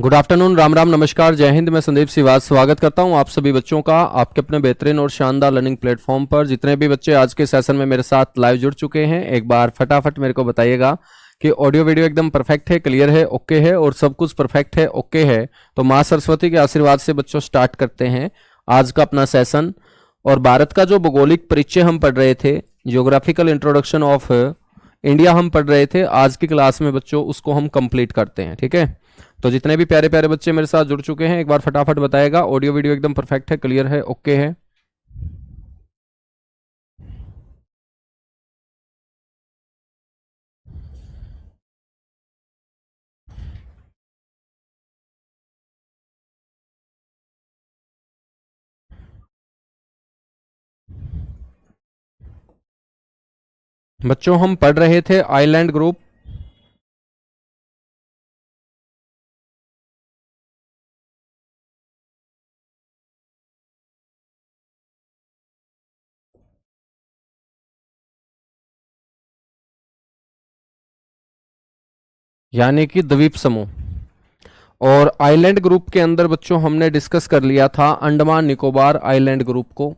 Good afternoon, Ram Ram, नमस्कार, जय हिंद। मैं संदीप सिवाज स्वागत करता हूं आप सभी बच्चों का आपके अपने बेहतरीन और शानदार लर्निंग प्लेटफॉर्म पर। जितने भी बच्चे आज के सेशन में मेरे साथ लाइव जुड़ चुके हैं, एक बार फटाफट मेरे को बताइएगा कि ऑडियो वीडियो एकदम परफेक्ट है, क्लियर है, ओके है और सब कुछ परफेक्ट है, ओके है। तो माँ सरस्वती के आशीर्वाद से बच्चों स्टार्ट करते हैं आज का अपना सेशन। और भारत का जो भौगोलिक परिचय हम पढ़ रहे थे, जियोग्राफिकल इंट्रोडक्शन ऑफ इंडिया हम पढ़ रहे थे, आज की क्लास में बच्चों उसको हम कंप्लीट करते हैं। ठीक है, तो जितने भी प्यारे प्यारे बच्चे मेरे साथ जुड़ चुके हैं, एक बार फटाफट बताएगा ऑडियो वीडियो एकदम परफेक्ट है, क्लियर है, ओके है। बच्चों हम पढ़ रहे थे आइलैंड ग्रुप। यानी कि द्वीप समूह। और आइलैंड ग्रुप के अंदर बच्चों हमने डिस्कस कर लिया था अंडमान निकोबार आइलैंड ग्रुप को।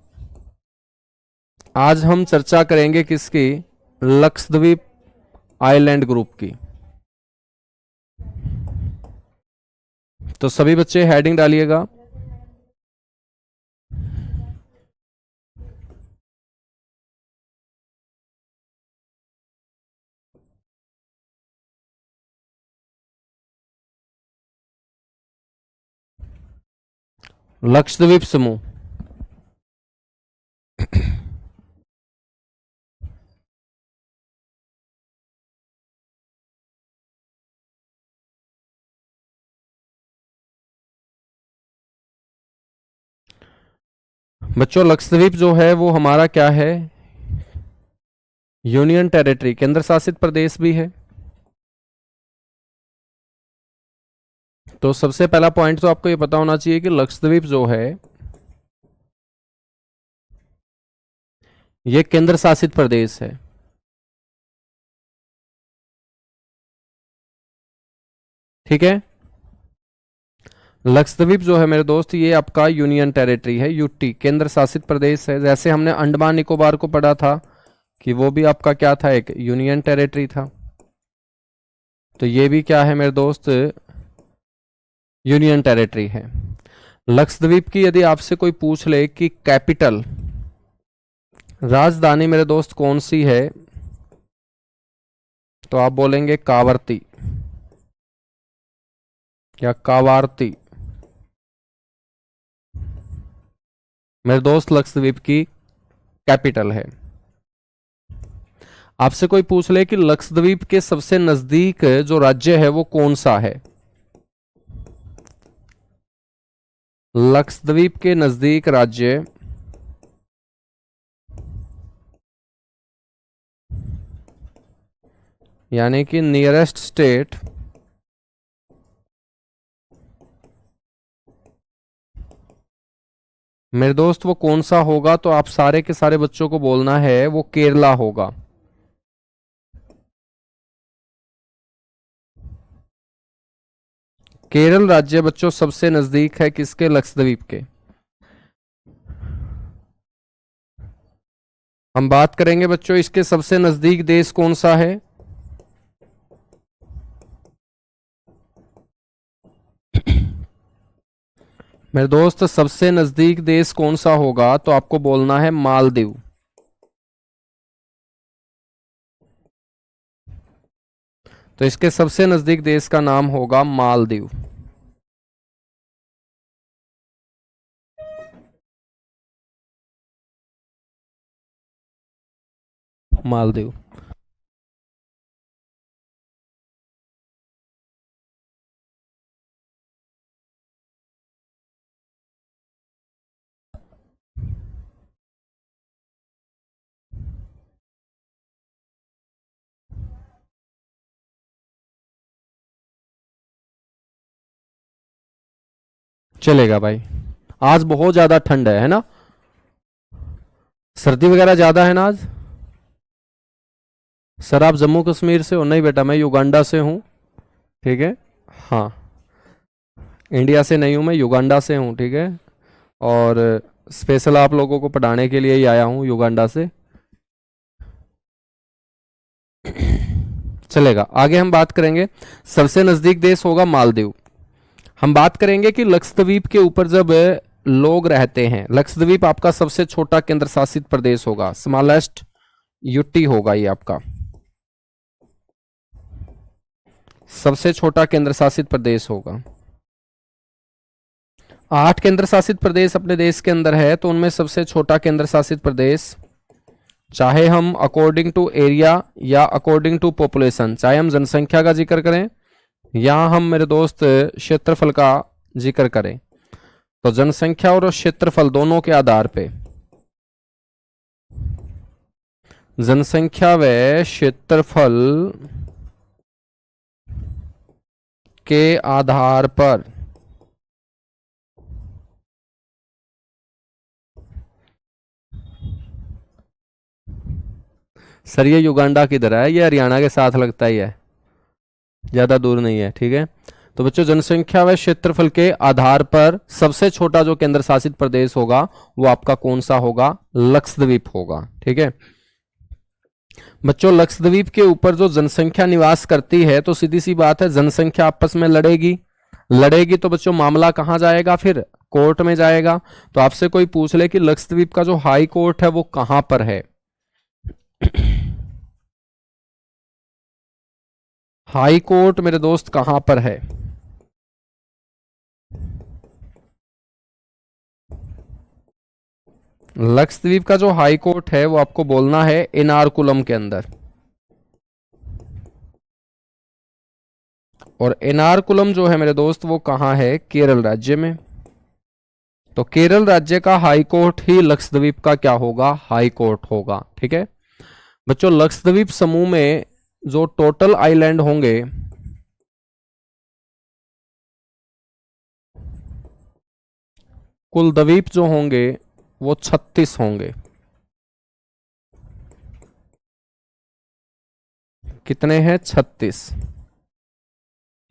आज हम चर्चा करेंगे किसकी? लक्षद्वीप आइलैंड ग्रुप की। तो सभी बच्चे हेडिंग डालिएगा। लक्षद्वीप समूह। बच्चों लक्षद्वीप जो है वो हमारा क्या है? यूनियन टेरिटरी, केंद्र शासित प्रदेश भी है। तो सबसे पहला पॉइंट तो आपको ये पता होना चाहिए कि लक्षद्वीप जो है ये केंद्र शासित प्रदेश है। ठीक है, लक्षद्वीप जो है मेरे दोस्त ये आपका यूनियन टेरिटरी है, यूटी, केंद्र शासित प्रदेश है। जैसे हमने अंडमान निकोबार को पढ़ा था कि वो भी आपका क्या था, एक यूनियन टेरिटरी था। तो ये भी क्या है मेरे दोस्त? यूनियन टेरिटरी है। लक्षद्वीप की यदि आपसे कोई पूछ ले कि कैपिटल, राजधानी मेरे दोस्त कौन सी है, तो आप बोलेंगे कावरती या कावारती। मेरे दोस्त लक्षद्वीप की कैपिटल है। आपसे कोई पूछ ले कि लक्षद्वीप के सबसे नजदीक जो राज्य है वो कौन सा है, लक्षद्वीप के नजदीक राज्य यानी कि नियरेस्ट स्टेट मेरे दोस्त वो कौन सा होगा, तो आप सारे के सारे बच्चों को बोलना है वो केरला होगा। केरल राज्य बच्चों सबसे नजदीक है किसके? लक्षद्वीप के। हम बात करेंगे बच्चों इसके सबसे नजदीक देश कौन सा है। मेरे दोस्त सबसे नजदीक देश कौन सा होगा, तो आपको बोलना है मालदीव। तो इसके सबसे नजदीक देश का नाम होगा मालदीव। मालदीव। चलेगा भाई। आज बहुत ज्यादा ठंड है ना? सर्दी वगैरह ज्यादा है ना आज? सर आप जम्मू कश्मीर से हो? नहीं बेटा, मैं युगांडा से हूं। ठीक है, हाँ। इंडिया से नहीं हूँ मैं, युगांडा से हूँ, ठीक है। और स्पेशल आप लोगों को पढ़ाने के लिए ही आया हूँ युगांडा से। चलेगा, आगे हम बात करेंगे। सबसे नजदीक देश होगा मालदीव। हम बात करेंगे कि लक्षद्वीप के ऊपर जब लोग रहते हैं, लक्षद्वीप आपका सबसे छोटा केंद्र शासित प्रदेश होगा, स्मॉलेस्ट यूटी होगा ये आपका, सबसे छोटा केंद्र शासित प्रदेश होगा। 8 केंद्र शासित प्रदेश अपने देश के अंदर है, तो उनमें सबसे छोटा केंद्र शासित प्रदेश, चाहे हम अकॉर्डिंग टू एरिया या अकॉर्डिंग टू पॉपुलेशन, चाहे हम जनसंख्या का जिक्र करें या हम मेरे दोस्त क्षेत्रफल का जिक्र करें, तो जनसंख्या और क्षेत्रफल दोनों के आधार पे, जनसंख्या व क्षेत्रफल के आधार पर सर ये युगांडा किधर है? ये हरियाणा के साथ लगता ही है, ज्यादा दूर नहीं है, ठीक है। तो बच्चों जनसंख्या व क्षेत्रफल के आधार पर सबसे छोटा जो केंद्र शासित प्रदेश होगा वो आपका कौन सा होगा? लक्षद्वीप होगा, ठीक है। बच्चों लक्षद्वीप के ऊपर जो जनसंख्या निवास करती है, तो सीधी सी बात है जनसंख्या आपस में लड़ेगी, लड़ेगी तो बच्चों मामला कहां जाएगा? फिर कोर्ट में जाएगा। तो आपसे कोई पूछ ले कि लक्षद्वीप का जो हाई कोर्ट है वो कहां पर है, हाई कोर्ट मेरे दोस्त कहां पर है? लक्षद्वीप का जो हाई कोर्ट है वो आपको बोलना है एर्नाकुलम के अंदर, और एर्नाकुलम जो है मेरे दोस्त वो कहां है? केरल राज्य में। तो केरल राज्य का हाई कोर्ट ही लक्षद्वीप का क्या होगा? हाई कोर्ट होगा, ठीक है। बच्चों लक्षद्वीप समूह में जो टोटल आइलैंड होंगे, कुल द्वीप जो होंगे वो 36 होंगे। कितने हैं? 36।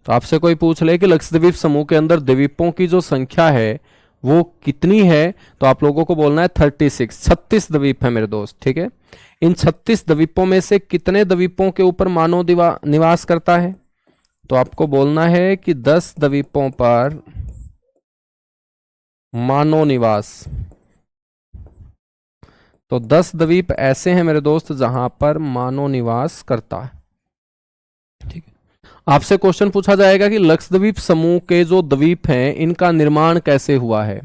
तो आपसे कोई पूछ ले कि लक्षद्वीप समूह के अंदर द्वीपों की जो संख्या है वो कितनी है, तो आप लोगों को बोलना है 36। 36 द्वीप है मेरे दोस्त, ठीक है। इन 36 द्वीपों में से कितने द्वीपों के ऊपर मानव निवास करता है? तो आपको बोलना है कि 10 द्वीपों पर मानव निवास। तो 10 द्वीप ऐसे हैं मेरे दोस्त जहां पर मानव निवास करता है, ठीक है। आपसे क्वेश्चन पूछा जाएगा कि लक्षद्वीप समूह के जो द्वीप हैं इनका निर्माण कैसे हुआ है?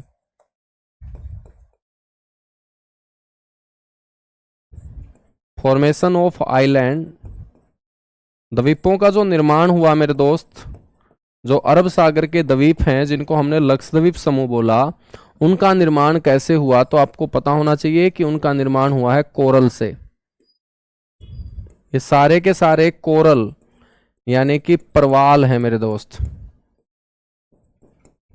फॉर्मेशन ऑफ आइलैंड, द्वीपों का जो निर्माण हुआ मेरे दोस्त, जो अरब सागर के द्वीप हैं जिनको हमने लक्षद्वीप समूह बोला, उनका निर्माण कैसे हुआ? तो आपको पता होना चाहिए कि उनका निर्माण हुआ है कोरल से। ये सारे के सारे कोरल यानी कि परवाल है मेरे दोस्त।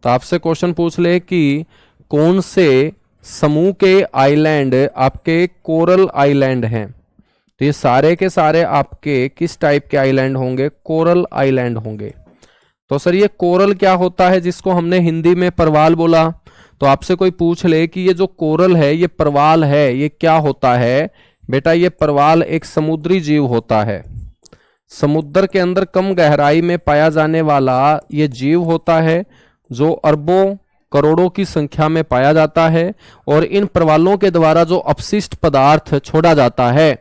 तो आपसे क्वेश्चन पूछ ले कि कौन से समूह के आइलैंड आपके कोरल आइलैंड हैं, तो ये सारे के सारे आपके किस टाइप के आइलैंड होंगे? कोरल आइलैंड होंगे। तो सर ये कोरल क्या होता है जिसको हमने हिंदी में परवाल बोला? तो आपसे कोई पूछ ले कि ये जो कोरल है, ये परवाल है, ये क्या होता है? बेटा ये परवाल एक समुद्री जीव होता है, समुद्र के अंदर कम गहराई में पाया जाने वाला ये जीव होता है, जो अरबों करोड़ों की संख्या में पाया जाता है, और इन परवालों के द्वारा जो अपशिष्ट पदार्थ छोड़ा जाता है,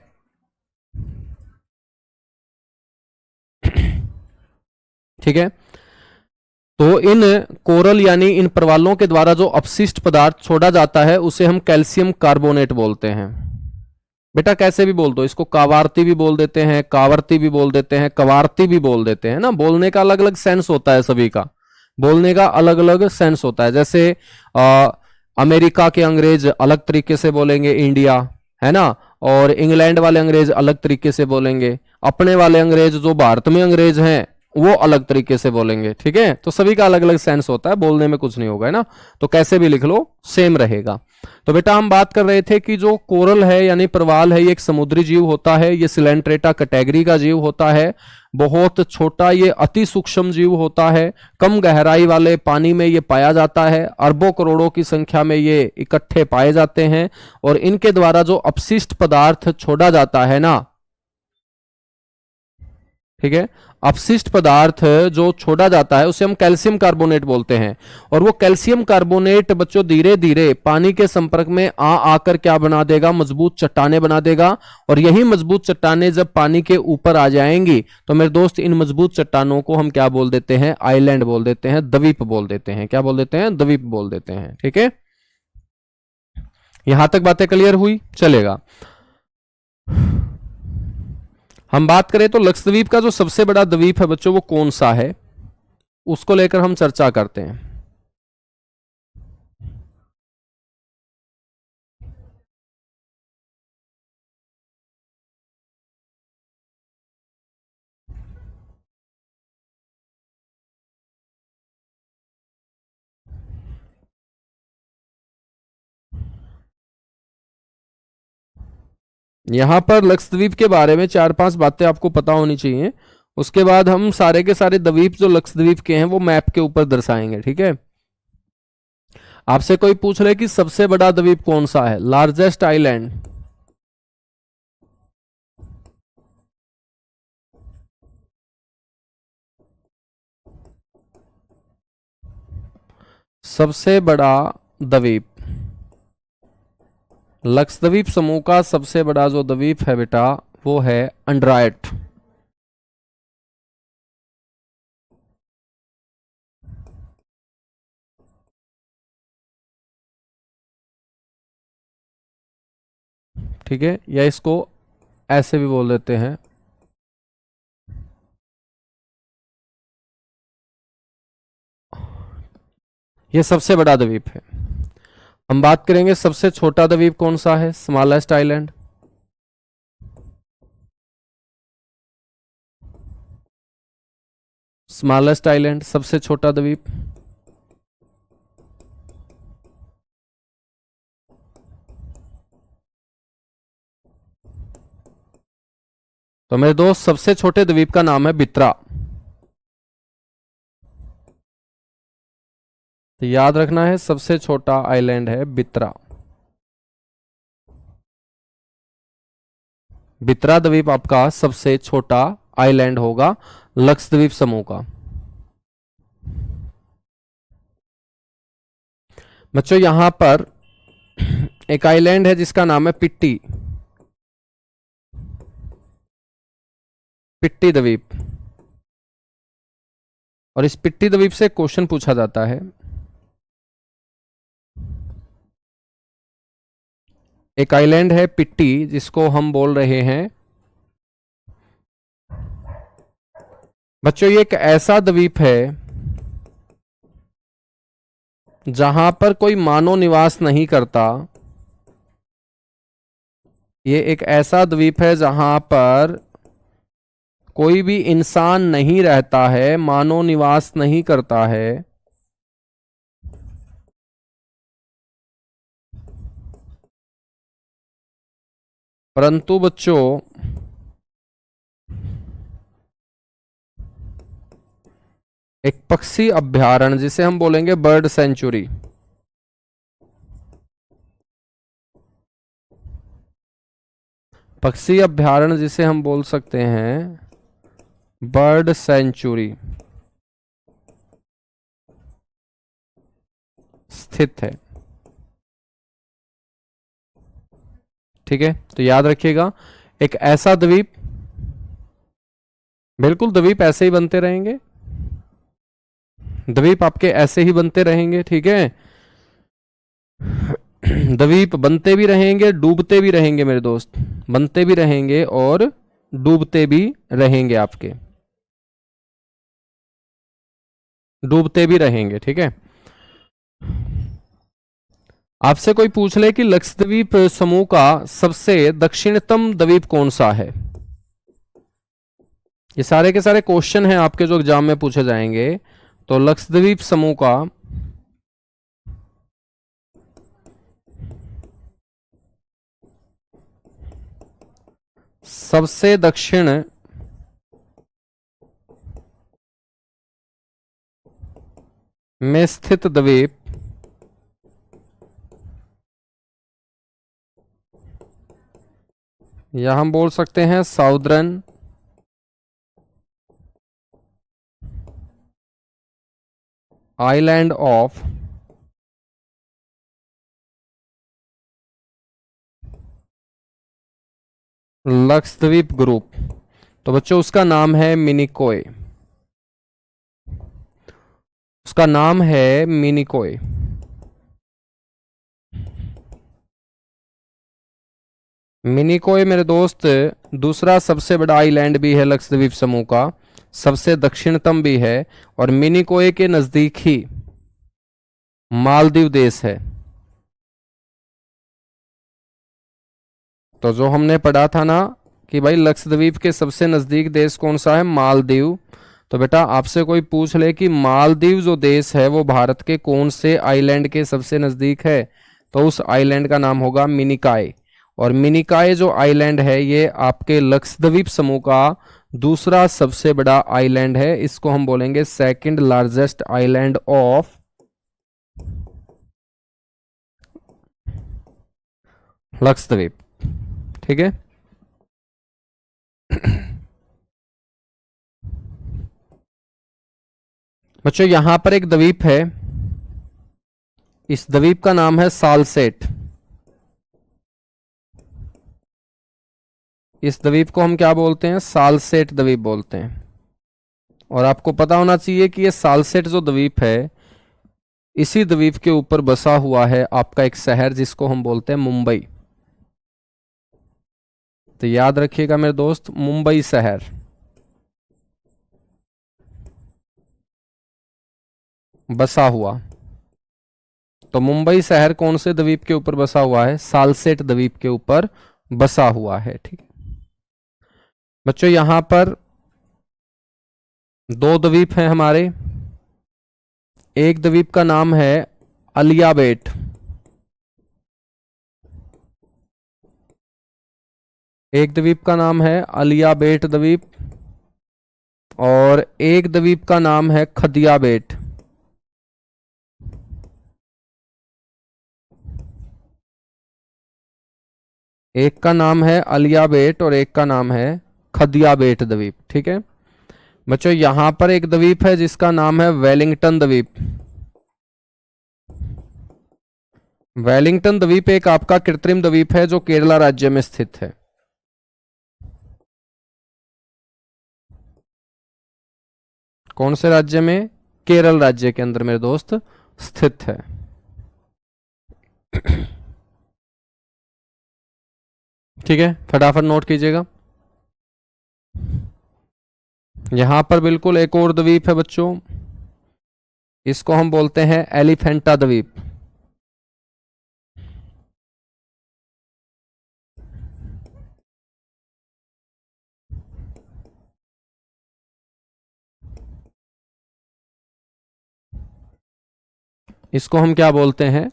ठीक है। तो इन कोरल यानी इन परवालों के द्वारा जो अपशिष्ट पदार्थ छोड़ा जाता है उसे हम कैल्शियम कार्बोनेट बोलते हैं। बेटा कैसे भी बोल दो इसको, कावारती भी बोल देते हैं, कावर्ती भी बोल देते हैं, कवारती भी बोल देते हैं ना। बोलने का अलग अलग सेंस होता है, सभी का बोलने का अलग अलग सेंस होता है। जैसे अमेरिका के अंग्रेज अलग तरीके से बोलेंगे इंडिया, है ना, और इंग्लैंड वाले अंग्रेज अलग तरीके से बोलेंगे। अपने वाले अंग्रेज जो भारत में अंग्रेज हैं वो अलग तरीके से बोलेंगे। ठीक है, तो सभी का अलग अलग सेंस होता है, बोलने में कुछ नहीं होगा, है ना। तो कैसे भी लिख लो सेम रहेगा। तो बेटा हम बात कर रहे थे कि जो कोरल है यानी प्रवाल है, ये एक समुद्री जीव होता है, ये सिलेंट्रेटा कैटेगरी का जीव होता है, बहुत छोटा, ये अति सूक्ष्म जीव होता है, कम गहराई वाले पानी में ये पाया जाता है, अरबों करोड़ों की संख्या में ये इकट्ठे पाए जाते हैं, और इनके द्वारा जो अपशिष्ट पदार्थ छोड़ा जाता है ना, ठीक है, अपशिष्ट पदार्थ जो छोड़ा जाता है उसे हम कैल्शियम कार्बोनेट बोलते हैं। और वो कैल्शियम कार्बोनेट बच्चों धीरे धीरे पानी के संपर्क में आकर क्या बना देगा, मजबूत चट्टानें बना देगा। और यही मजबूत चट्टानें जब पानी के ऊपर आ जाएंगी तो मेरे दोस्त इन मजबूत चट्टानों को हम क्या बोल देते हैं, आइलैंड बोल देते हैं, द्वीप बोल देते हैं। क्या बोल देते हैं, द्वीप बोल देते हैं। ठीक है, यहां तक बातें क्लियर हुई, चलेगा। हम बात करें तो लक्षद्वीप का जो सबसे बड़ा द्वीप है बच्चों वो कौन सा है, उसको लेकर हम चर्चा करते हैं। यहां पर लक्षद्वीप के बारे में चार पांच बातें आपको पता होनी चाहिए। उसके बाद हम सारे के सारे द्वीप जो लक्षद्वीप के हैं वो मैप के ऊपर दर्शाएंगे। ठीक है, आपसे कोई पूछ रहे कि सबसे बड़ा द्वीप कौन सा है, लार्जेस्ट आइलैंड, सबसे बड़ा द्वीप, लक्षद्वीप समूह का सबसे बड़ा जो द्वीप है बेटा वो है अंड्रायट। ठीक है, या इसको ऐसे भी बोल देते हैं, ये सबसे बड़ा द्वीप है। हम बात करेंगे सबसे छोटा द्वीप कौन सा है, स्मॉलेस्ट आइलैंड। स्मॉलेस्ट आइलैंड सबसे छोटा द्वीप, तो मेरे दोस्त सबसे छोटे द्वीप का नाम है बित्रा। तो याद रखना है सबसे छोटा आइलैंड है बित्रा। बित्रा द्वीप आपका सबसे छोटा आइलैंड होगा लक्षद्वीप समूह का। बच्चों यहां पर एक आइलैंड है जिसका नाम है पिट्टी, पिट्टी द्वीप। और इस पिट्टी द्वीप से क्वेश्चन पूछा जाता है, एक आइलैंड है पिट्टी जिसको हम बोल रहे हैं बच्चों, ये एक ऐसा द्वीप है जहां पर कोई मानव निवास नहीं करता। ये एक ऐसा द्वीप है जहां पर कोई भी इंसान नहीं रहता है, मानव निवास नहीं करता है। परंतु बच्चों एक पक्षी अभयारण्य जिसे हम बोलेंगे बर्ड सेंचुरी, पक्षी अभयारण्य जिसे हम बोल सकते हैं बर्ड सेंचुरी स्थित है। ठीक है, तो याद रखिएगा एक ऐसा द्वीप, बिल्कुल द्वीप ऐसे ही बनते रहेंगे, द्वीप आपके ऐसे ही बनते रहेंगे। ठीक है, द्वीप बनते भी रहेंगे, डूबते भी रहेंगे मेरे दोस्त, बनते भी रहेंगे और डूबते भी रहेंगे, आपके डूबते भी रहेंगे। ठीक है, आपसे कोई पूछ ले कि लक्षद्वीप समूह का सबसे दक्षिणतम द्वीप कौन सा है, ये सारे के सारे क्वेश्चन हैं आपके जो एग्जाम में पूछे जाएंगे। तो लक्षद्वीप समूह का सबसे दक्षिण में स्थित द्वीप या हम बोल सकते हैं southern island of Lakshadweep group. तो बच्चों उसका नाम है मिनिकोय। उसका नाम है मिनिकोय। मिनिकोय मेरे दोस्त दूसरा सबसे बड़ा आइलैंड भी है लक्षद्वीप समूह का, सबसे दक्षिणतम भी है, और मिनिकोय के नजदीक ही मालदीव देश है। तो जो हमने पढ़ा था ना कि भाई लक्षद्वीप के सबसे नजदीक देश कौन सा है, मालदीव। तो बेटा आपसे कोई पूछ ले कि मालदीव जो देश है वो भारत के कौन से आइलैंड के सबसे नजदीक है, तो उस आइलैंड का नाम होगा मिनिकाय। और मिनिकाय जो आइलैंड है ये आपके लक्षद्वीप समूह का दूसरा सबसे बड़ा आइलैंड है। इसको हम बोलेंगे second largest island of Lakshadweep. ठीक है। बच्चों यहां पर एक द्वीप है, इस द्वीप का नाम है सालसेट। इस द्वीप को हम क्या बोलते हैं, सालसेट द्वीप बोलते हैं। और आपको पता होना चाहिए कि ये सालसेट जो द्वीप है, इसी द्वीप के ऊपर बसा हुआ है आपका एक शहर जिसको हम बोलते हैं मुंबई। तो याद रखिएगा मेरे दोस्त, मुंबई शहर। बसा हुआ, तो मुंबई शहर कौन से द्वीप के ऊपर बसा हुआ है, सालसेट द्वीप के ऊपर बसा हुआ है। ठीक है बच्चों, यहां पर दो द्वीप हैं हमारे। एक द्वीप का नाम है अलियाबेट, एक द्वीप का नाम है अलियाबेट द्वीप, और एक द्वीप का नाम है खदियाबेट। एक का नाम है अलियाबेट और एक का नाम है खदियाबेट द्वीप। ठीक है बच्चों, यहां पर एक द्वीप है जिसका नाम है वेलिंगटन द्वीप। वेलिंगटन द्वीप एक आपका कृत्रिम द्वीप है जो केरला राज्य में स्थित है। कौन से राज्य में, केरल राज्य के अंदर मेरे दोस्त स्थित है। ठीक है, फटाफट नोट कीजिएगा। यहां पर बिल्कुल एक और द्वीप है बच्चों, इसको हम बोलते हैं एलिफेंटा द्वीप। इसको हम क्या बोलते हैं,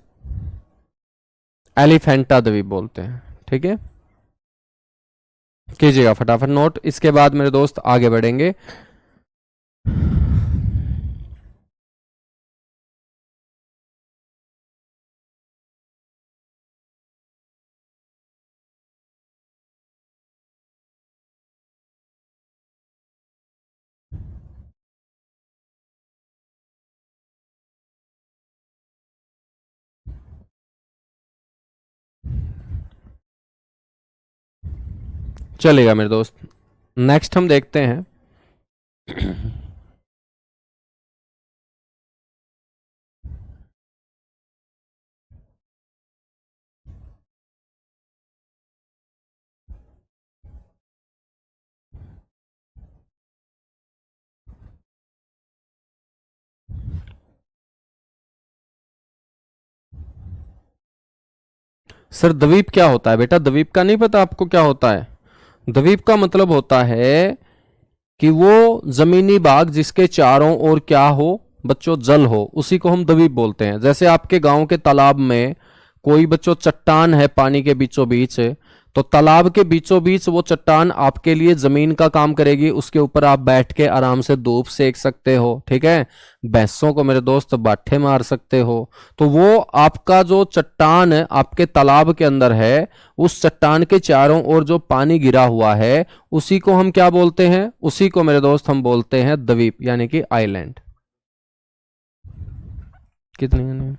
एलिफेंटा द्वीप बोलते हैं। ठीक है, कीजिएगा फटाफट नोट, इसके बाद मेरे दोस्त आगे बढ़ेंगे। चलेगा मेरे दोस्त, नेक्स्ट हम देखते हैं। सर द्वीप क्या होता है बेटा, द्वीप का नहीं पता आपको क्या होता है? द्वीप का मतलब होता है कि वो जमीनी भाग जिसके चारों ओर क्या हो बच्चों, जल हो, उसी को हम द्वीप बोलते हैं। जैसे आपके गांव के तालाब में कोई बच्चों चट्टान है पानी के बीचों बीच, तो तालाब के बीचों बीच वो चट्टान आपके लिए जमीन का काम करेगी, उसके ऊपर आप बैठ के आराम से धूप सेक सकते हो, ठीक है। भैंसों को मेरे दोस्त बाठे मार सकते हो। तो वो आपका जो चट्टान आपके तालाब के अंदर है, उस चट्टान के चारों ओर जो पानी गिरा हुआ है, उसी को हम क्या बोलते हैं? उसी को मेरे दोस्त हम बोलते हैं द्वीप, यानी कि आइलैंड। कितनी?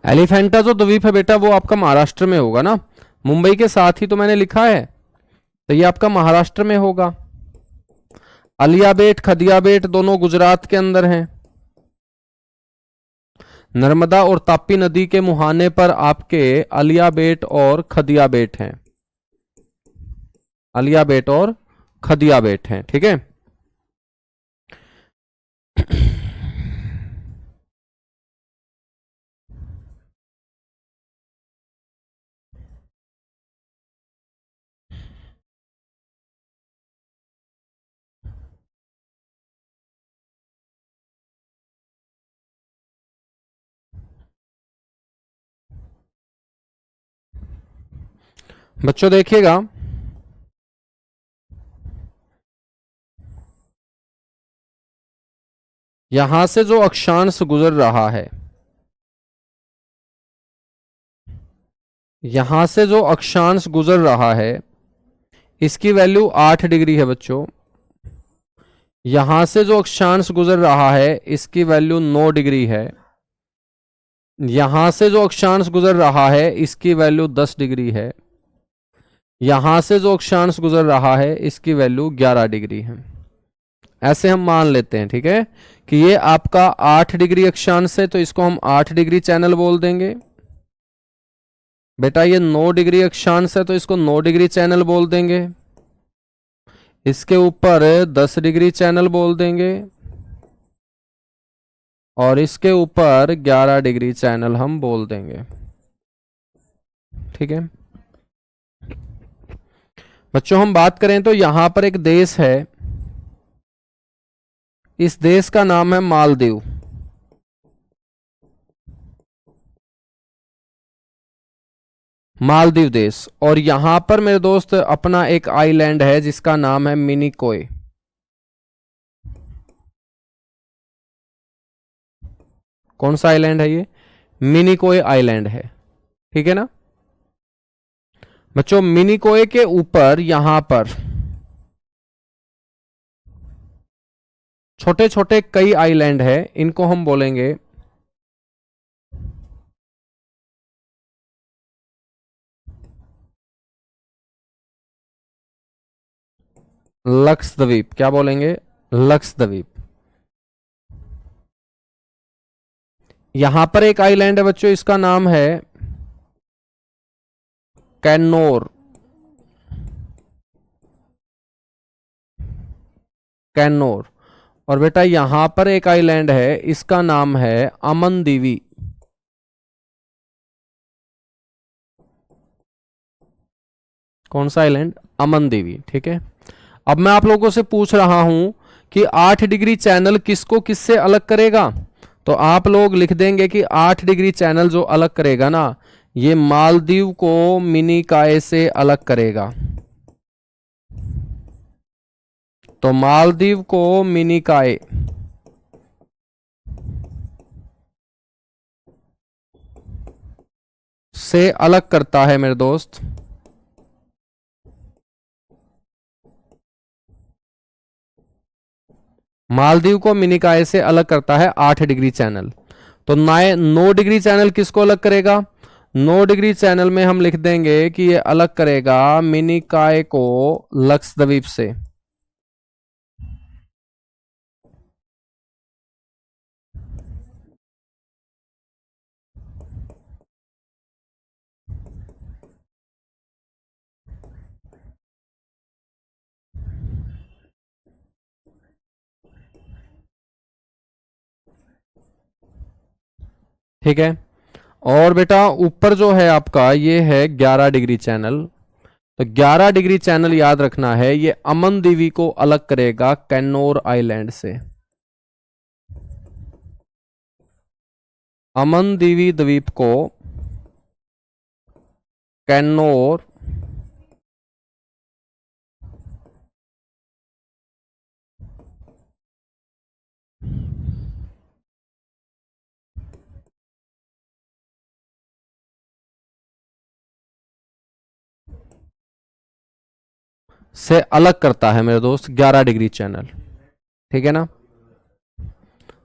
एलिफेंटा जो द्वीप है बेटा वो आपका महाराष्ट्र में होगा ना, मुंबई के साथ ही तो मैंने लिखा है, तो ये आपका महाराष्ट्र में होगा। अलिया बेट, खदिया बेट दोनों गुजरात के अंदर हैं। नर्मदा और तापी नदी के मुहाने पर आपके अलिया बेट और खदिया बेट हैं। अलिया बेट और खदिया बेट हैं, ठीक है। बच्चों देखिएगा, यहां से जो अक्षांश गुजर रहा है, यहां से जो अक्षांश गुजर रहा है इसकी वैल्यू 8 डिग्री है बच्चों। यहां से जो अक्षांश गुजर रहा है इसकी वैल्यू 9 डिग्री है। यहां से जो अक्षांश गुजर रहा है इसकी वैल्यू 10 डिग्री है। यहां से जो अक्षांश गुजर रहा है इसकी वैल्यू 11 डिग्री है। ऐसे हम मान लेते हैं, ठीक है, कि ये आपका 8 डिग्री अक्षांश है तो इसको हम 8 डिग्री चैनल बोल देंगे। बेटा ये 9 डिग्री अक्षांश है तो इसको 9 डिग्री चैनल बोल देंगे। इसके ऊपर 10 डिग्री चैनल बोल देंगे और इसके ऊपर 11 डिग्री चैनल हम बोल देंगे, ठीक है। बच्चों हम बात करें तो यहां पर एक देश है, इस देश का नाम है मालदीव। मालदीव देश, और यहां पर मेरे दोस्त अपना एक आइलैंड है जिसका नाम है मिनिकोय। कौन सा आइलैंड है ये? मिनिकोय आइलैंड है, ठीक है ना बच्चों। मिनिकोय के ऊपर यहां पर छोटे छोटे कई आइलैंड है, इनको हम बोलेंगे लक्षद्वीप। क्या बोलेंगे? लक्षद्वीप। यहां पर एक आइलैंड है बच्चों, इसका नाम है कैन्नोर। कैन्नोर। और बेटा यहां पर एक आइलैंड है, इसका नाम है अमनदीवी। कौन सा आइलैंड? अमनदीवी, ठीक है। अब मैं आप लोगों से पूछ रहा हूं कि 8 डिग्री चैनल किसको किससे अलग करेगा, तो आप लोग लिख देंगे कि 8 डिग्री चैनल जो अलग करेगा ना, ये मालदीव को मिनिकॉय से अलग करेगा। तो मालदीव को मिनिकॉय से अलग करता है मेरे दोस्त। मालदीव को मिनिकॉय से अलग करता है 8 डिग्री चैनल। तो 9 डिग्री चैनल किसको अलग करेगा? 9 डिग्री चैनल में हम लिख देंगे कि ये अलग करेगा मिनिकॉय को लक्षद्वीप से। ठीक है। और बेटा ऊपर जो है आपका ये है 11 डिग्री चैनल। तो 11 डिग्री चैनल याद रखना है, ये अमन दीवी को अलग करेगा कैनोर आइलैंड से। अमन दीवी द्वीप को कैनोर से अलग करता है मेरे दोस्त 11 डिग्री चैनल। ठीक है ना।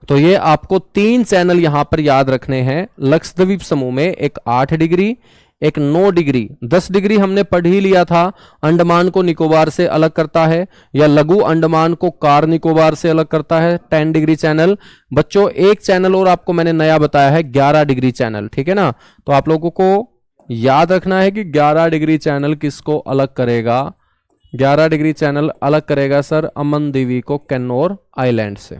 तो ये आपको 3 चैनल यहां पर याद रखने हैं लक्षद्वीप समूह में, एक 8 डिग्री, एक 9 डिग्री, 10 डिग्री हमने पढ़ ही लिया था, अंडमान को निकोबार से अलग करता है, या लघु अंडमान को कार निकोबार से अलग करता है 10 डिग्री चैनल। बच्चों एक चैनल और आपको मैंने नया बताया है 11 डिग्री चैनल। ठीक है ना। तो आप लोगों को याद रखना है कि 11 डिग्री चैनल किसको अलग करेगा, 11 डिग्री चैनल अलग करेगा सर अमन दीवी को कैनोर आइलैंड से।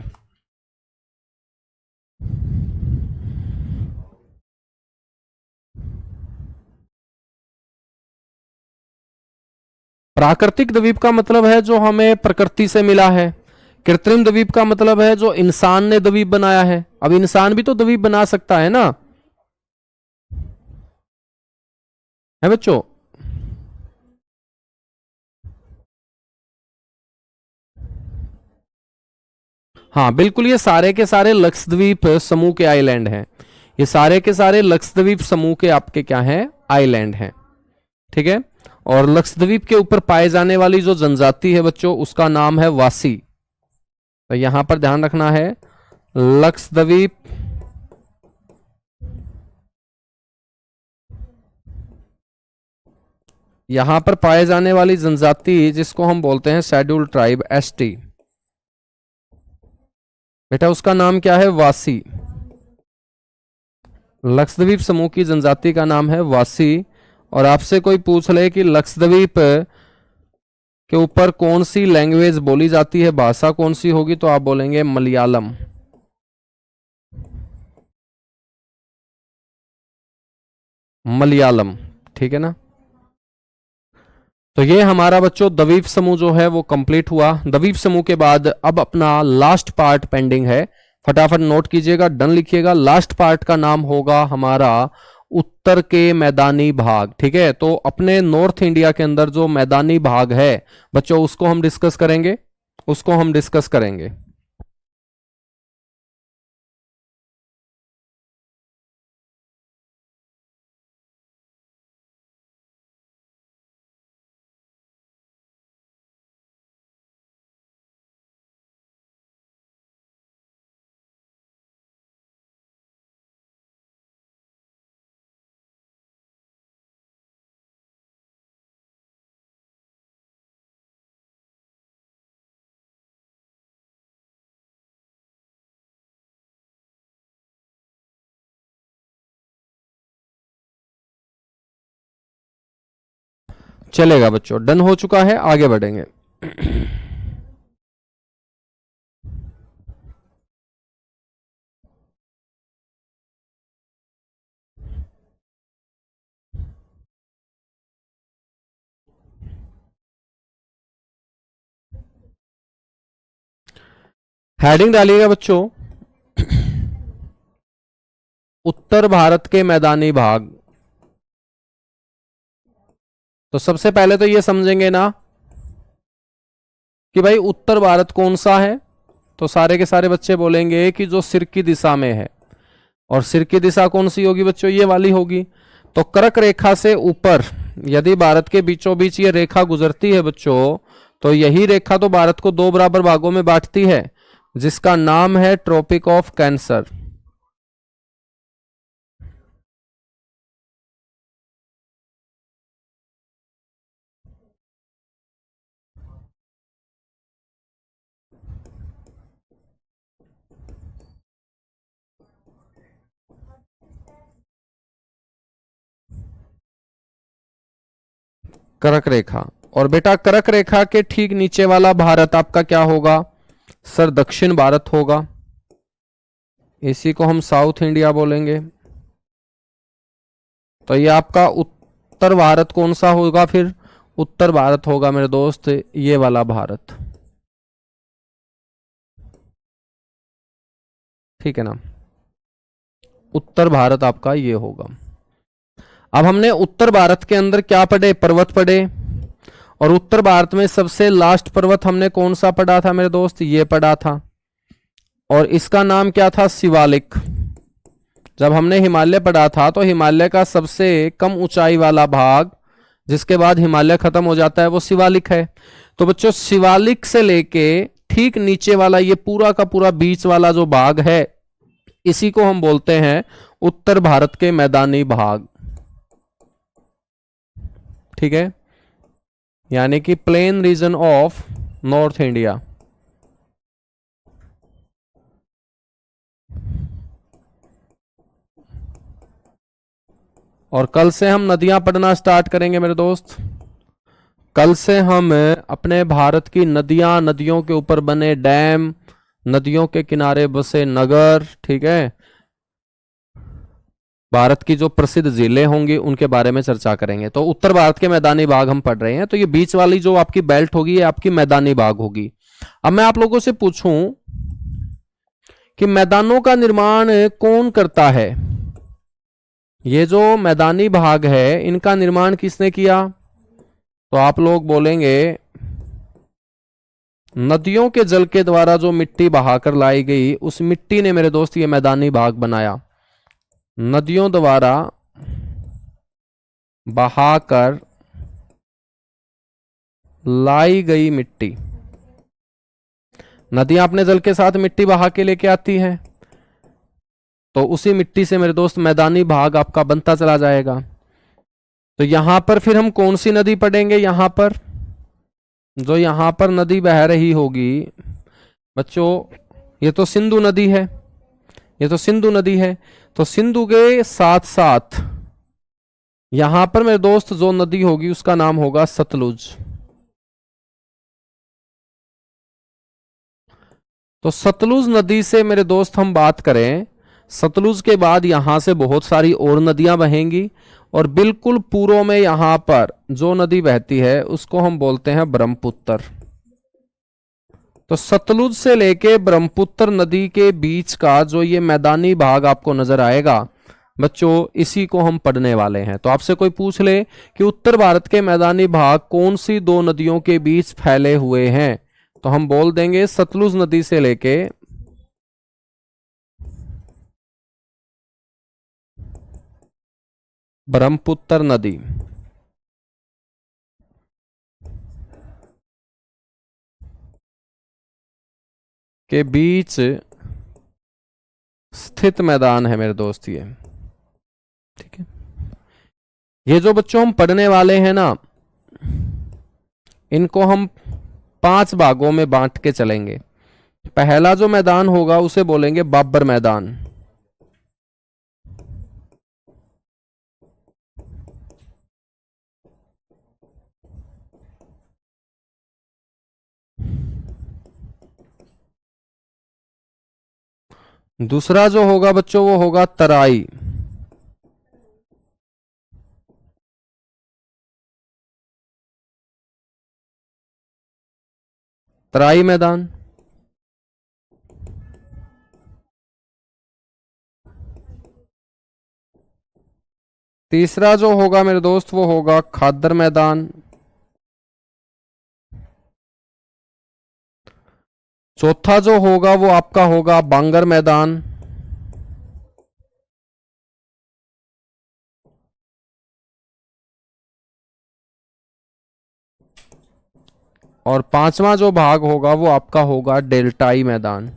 प्राकृतिक द्वीप का मतलब है जो हमें प्रकृति से मिला है। कृत्रिम द्वीप का मतलब है जो इंसान ने द्वीप बनाया है। अब इंसान भी तो द्वीप बना सकता है ना, है बच्चों। हाँ बिल्कुल, ये सारे के सारे लक्षद्वीप समूह के आइलैंड हैं। ये सारे के सारे लक्षद्वीप समूह के आपके क्या हैं, आइलैंड हैं। ठीक है। और लक्षद्वीप के ऊपर पाए जाने वाली जो जनजाति है बच्चों उसका नाम है वासी। तो यहां पर ध्यान रखना है लक्षद्वीप यहां पर पाए जाने वाली जनजाति जिसको हम बोलते हैं शेड्यूल्ड ट्राइब एसटी, बेटा उसका नाम क्या है, वासी। लक्षद्वीप समूह की जनजाति का नाम है वासी। और आपसे कोई पूछ ले कि लक्षद्वीप के ऊपर कौन सी लैंग्वेज बोली जाती है, भाषा कौन सी होगी, तो आप बोलेंगे मलयालम। मलयालम। ठीक है ना। तो ये हमारा बच्चों द्वीप समूह जो है वो कंप्लीट हुआ। द्वीप समूह के बाद अब अपना लास्ट पार्ट पेंडिंग है, फटाफट नोट कीजिएगा, डन लिखिएगा। लास्ट पार्ट का नाम होगा हमारा उत्तर के मैदानी भाग। ठीक है। तो अपने नॉर्थ इंडिया के अंदर जो मैदानी भाग है बच्चों उसको हम डिस्कस करेंगे, उसको हम डिस्कस करेंगे। चलेगा बच्चों, डन हो चुका है, आगे बढ़ेंगे। हेडिंग डालिएगा बच्चों उत्तर भारत के मैदानी भाग। तो सबसे पहले तो ये समझेंगे ना कि भाई उत्तर भारत कौन सा है, तो सारे के सारे बच्चे बोलेंगे कि जो सिर की दिशा में है। और सिर की दिशा कौन सी होगी बच्चों, ये वाली होगी। तो कर्क रेखा से ऊपर यदि भारत के बीचों बीच ये रेखा गुजरती है बच्चों, तो यही रेखा तो भारत को 2 बराबर भागों में बांटती है, जिसका नाम है ट्रॉपिक ऑफ कैंसर। कर्क रेखा। और बेटा कर्क रेखा के ठीक नीचे वाला भारत आपका क्या होगा सर, दक्षिण भारत होगा। इसी को हम साउथ इंडिया बोलेंगे। तो ये आपका उत्तर भारत कौन सा होगा फिर? उत्तर भारत होगा मेरे दोस्त ये वाला भारत, ठीक है ना। उत्तर भारत आपका ये होगा। अब हमने उत्तर भारत के अंदर क्या पढ़े? पर्वत पढ़े। और उत्तर भारत में सबसे लास्ट पर्वत हमने कौन सा पढ़ा था मेरे दोस्त? ये पढ़ा था, और इसका नाम क्या था? शिवालिक। जब हमने हिमालय पढ़ा था तो हिमालय का सबसे कम ऊंचाई वाला भाग, जिसके बाद हिमालय खत्म हो जाता है, वो शिवालिक है। तो बच्चों शिवालिक से लेके ठीक नीचे वाला ये पूरा का पूरा बीच वाला जो भाग है, इसी को हम बोलते हैं उत्तर भारत के मैदानी भाग, ठीक है, यानी कि plain region of north India. और कल से हम नदियां पढ़ना स्टार्ट करेंगे मेरे दोस्त। कल से हम अपने भारत की नदियां, नदियों के ऊपर बने डैम, नदियों के किनारे बसे नगर, ठीक है, भारत की जो प्रसिद्ध झीलें होंगी उनके बारे में चर्चा करेंगे। तो उत्तर भारत के मैदानी भाग हम पढ़ रहे हैं, तो ये बीच वाली जो आपकी बेल्ट होगी ये आपकी मैदानी भाग होगी। अब मैं आप लोगों से पूछूं कि मैदानों का निर्माण कौन करता है? ये जो मैदानी भाग है इनका निर्माण किसने किया? तो आप लोग बोलेंगे नदियों के जल के द्वारा जो मिट्टी बहाकर लाई गई उस मिट्टी ने मेरे दोस्त ये मैदानी भाग बनाया। नदियों द्वारा बहाकर लाई गई मिट्टी, नदियां अपने जल के साथ मिट्टी बहा के लेके आती हैं, तो उसी मिट्टी से मेरे दोस्त मैदानी भाग आपका बनता चला जाएगा। तो यहां पर फिर हम कौन सी नदी पढ़ेंगे? यहां पर जो यहां पर नदी बह रही होगी बच्चों, ये तो सिंधु नदी है, ये तो सिंधु नदी है। तो सिंधु के साथ साथ यहां पर मेरे दोस्त जो नदी होगी उसका नाम होगा सतलुज। तो सतलुज नदी से मेरे दोस्त हम बात करें, सतलुज के बाद यहां से बहुत सारी और नदियां बहेंगी, और बिल्कुल पूर्व में यहां पर जो नदी बहती है उसको हम बोलते हैं ब्रह्मपुत्र। तो सतलुज से लेके ब्रह्मपुत्र नदी के बीच का जो ये मैदानी भाग आपको नजर आएगा बच्चों, इसी को हम पढ़ने वाले हैं। तो आपसे कोई पूछ ले कि उत्तर भारत के मैदानी भाग कौन सी दो नदियों के बीच फैले हुए हैं, तो हम बोल देंगे सतलुज नदी से लेके ब्रह्मपुत्र नदी के बीच स्थित मैदान है मेरे दोस्त ये, ठीक है। ये जो बच्चों हम पढ़ने वाले हैं ना, इनको हम 5 भागों में बांट के चलेंगे। पहला जो मैदान होगा उसे बोलेंगे बाबर मैदान, दूसरा जो होगा बच्चों वो होगा तराई, तराई मैदान। तीसरा जो होगा मेरे दोस्त वो होगा खादर मैदान। चौथा जो होगा वो आपका होगा बांगर मैदान। और पांचवा जो भाग होगा वो आपका होगा डेल्टाई मैदान।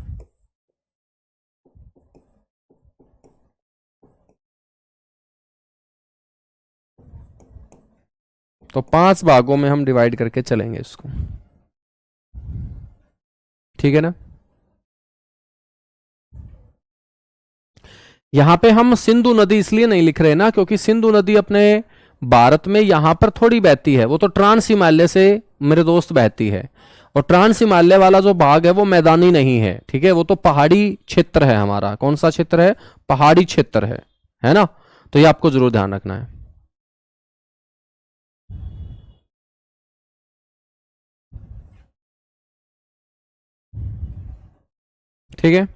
तो 5 भागों में हम डिवाइड करके चलेंगे इसको, ठीक है ना। यहां पे हम सिंधु नदी इसलिए नहीं लिख रहे ना, क्योंकि सिंधु नदी अपने भारत में यहां पर थोड़ी बहती है, वो तो ट्रांस हिमालय से मेरे दोस्त बहती है, और ट्रांस हिमालय वाला जो भाग है वो मैदानी नहीं है, ठीक है, वो तो पहाड़ी क्षेत्र है हमारा। कौन सा क्षेत्र है? पहाड़ी क्षेत्र है ना। तो ये आपको जरूर ध्यान रखना है। ठीक है,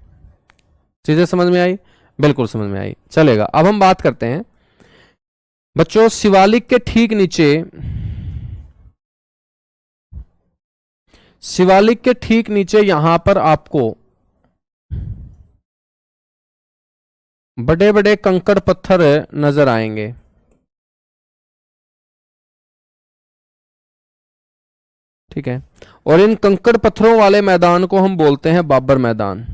चीजें समझ में आई? बिल्कुल समझ में आई, चलेगा। अब हम बात करते हैं बच्चों, शिवालिक के ठीक नीचे, शिवालिक के ठीक नीचे यहां पर आपको बड़े बड़े कंकड़ पत्थर नजर आएंगे। ठीक है, और इन कंकड़ पत्थरों वाले मैदान को हम बोलते हैं बाबर मैदान।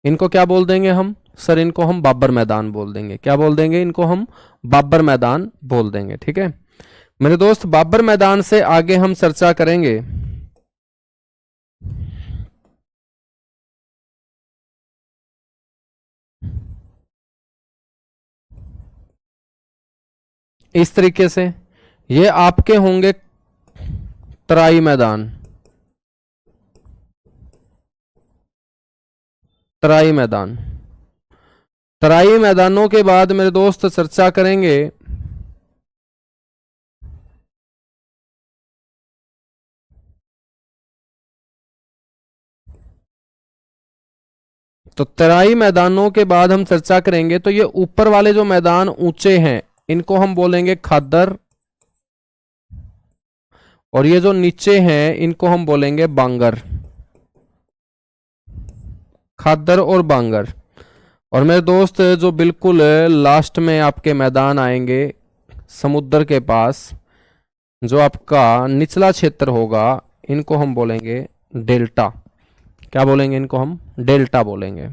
इनको क्या बोल देंगे हम सर? इनको हम बाबर मैदान बोल देंगे। क्या बोल देंगे? इनको हम बाबर मैदान बोल देंगे। ठीक है मेरे दोस्त, बाबर मैदान से आगे हम चर्चा करेंगे इस तरीके से। ये आपके होंगे तराई मैदान, तराई मैदान। तराई मैदानों के बाद मेरे दोस्त चर्चा करेंगे तो तराई मैदानों के बाद हम चर्चा करेंगे तो ये ऊपर वाले जो मैदान ऊंचे हैं इनको हम बोलेंगे खादर, और ये जो नीचे हैं इनको हम बोलेंगे बांगर। खादर और बांगर। और मेरे दोस्त जो बिल्कुल लास्ट में आपके मैदान आएंगे समुद्र के पास, जो आपका निचला क्षेत्र होगा, इनको हम बोलेंगे डेल्टा। क्या बोलेंगे? इनको हम डेल्टा बोलेंगे।